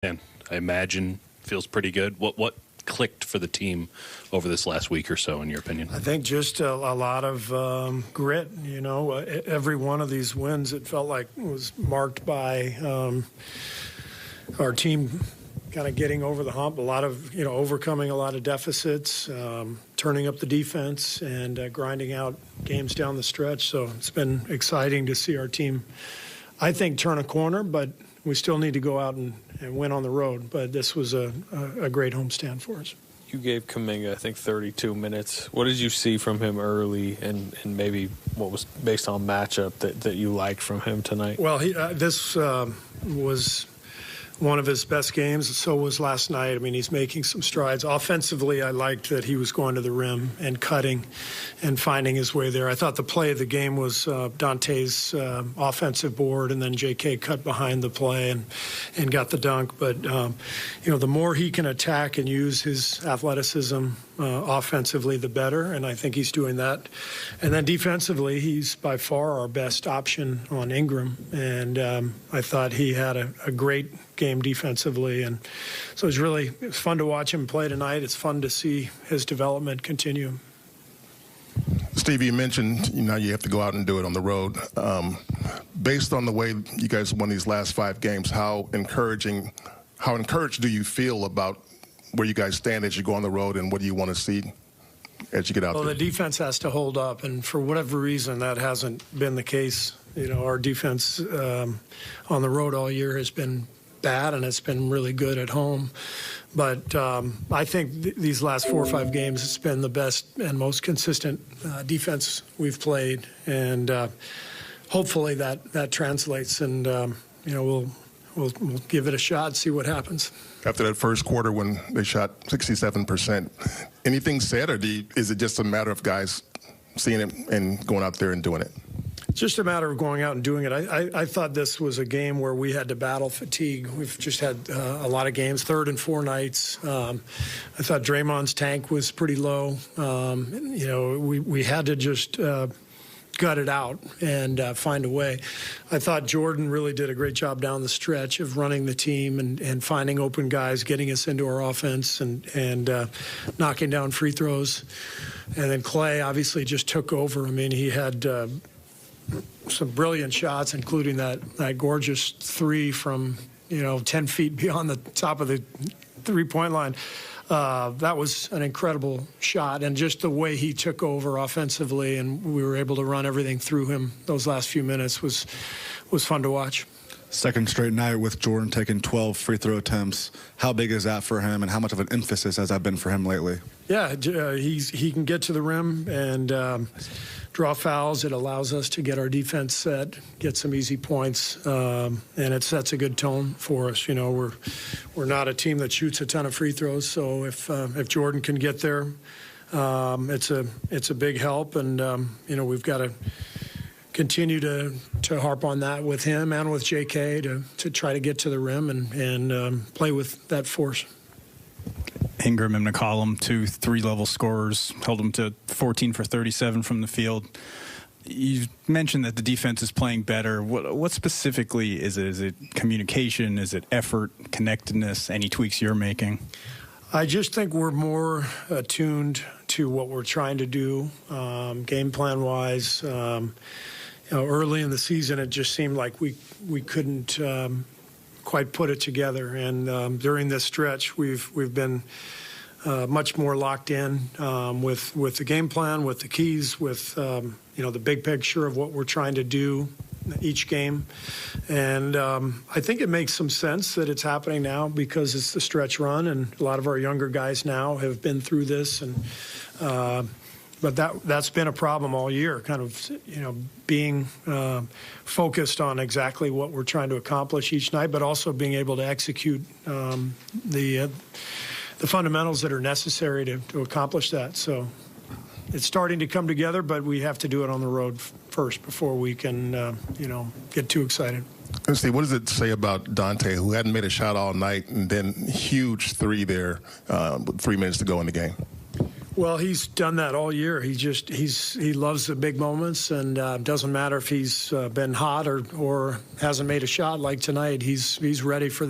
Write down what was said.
And I imagine feels pretty good. What clicked for the team over this last week or so, in your opinion? I think just a lot of grit. You know, every one of these wins, it felt like was marked by our team kind of getting over the hump. A lot of, overcoming a lot of deficits, turning up the defense, and grinding out games down the stretch. So it's been exciting to see our team, I think, turn a corner, but we still need to go out and win on the road. But this was a great homestand for us. You gave Kuminga, I think, 32 minutes. What did you see from him early, and maybe what was based on matchup that you liked from him tonight? Well, this was one of his best games. So was last night. I mean, he's making some strides. Offensively, I liked that he was going to the rim and cutting and finding his way there. I thought the play of the game was Dante's offensive board, and then J.K. cut behind the play and got the dunk. But, the more he can attack and use his athleticism offensively, the better, and I think he's doing that. And then defensively, he's by far our best option on Ingram, and I thought he had a great game defensively, and so it was fun to watch him play tonight. It's fun to see his development continue. Steve, you mentioned you have to go out and do it on the road. Based on the way you guys won these last 5 games, how encouraged do you feel about where you guys stand as you go on the road, and what do you want to see as you get out there? Well, the defense has to hold up, and for whatever reason, that hasn't been the case. Our defense on the road all year has been bad, and it's been really good at home. But I think these last 4 or 5 games, it's been the best and most consistent defense we've played, and hopefully that translates, and we'll give it a shot, see what happens. After that first quarter when they shot 67%, anything said, or is it just a matter of guys seeing it and going out there and doing it? It's just a matter of going out and doing it. I thought this was a game where we had to battle fatigue. We've just had a lot of games, 3rd and 4 nights. I thought Draymond's tank was pretty low. We had to just gut it out and find a way. I thought Jordan really did a great job down the stretch of running the team and finding open guys, getting us into our offense and knocking down free throws. And then Clay obviously just took over. I mean, he had some brilliant shots, including that gorgeous 3 from 10 feet beyond the top of the three-point line. That was an incredible shot, and just the way he took over offensively, and we were able to run everything through him those last few minutes was fun to watch. Second straight night with Jordan taking 12 free throw attempts. How big is that for him, and how much of an emphasis has that been for him lately? Yeah, he can get to the rim and draw fouls. It allows us to get our defense set, get some easy points, and it sets a good tone for us. We're not a team that shoots a ton of free throws, so if Jordan can get there, it's a big help, and we've got to continue to harp on that with him and with J.K. to try to get to the rim and play with that force. Ingram and McCollum, 2 3-level scorers, held them to 14 for 37 from the field. You mentioned that the defense is playing better. What specifically is it? Is it communication? Is it effort, connectedness? Any tweaks you're making? I just think we're more attuned to what we're trying to do, game plan-wise. Early in the season, it just seemed like we couldn't quite put it together, and during this stretch, we've been much more locked in with the game plan, with the keys, with the big picture of what we're trying to do each game, and I think it makes some sense that it's happening now because it's the stretch run, and a lot of our younger guys now have been through this, and but that's been a problem all year, kind of, being focused on exactly what we're trying to accomplish each night, but also being able to execute the fundamentals that are necessary to accomplish that. So it's starting to come together, but we have to do it on the road first before we can, get too excited. And Steve, what does it say about Dante, who hadn't made a shot all night, and then huge 3 there with 3 minutes to go in the game? Well, he's done that all year. He loves the big moments, and doesn't matter if he's been hot or hasn't made a shot like tonight. He's ready for that.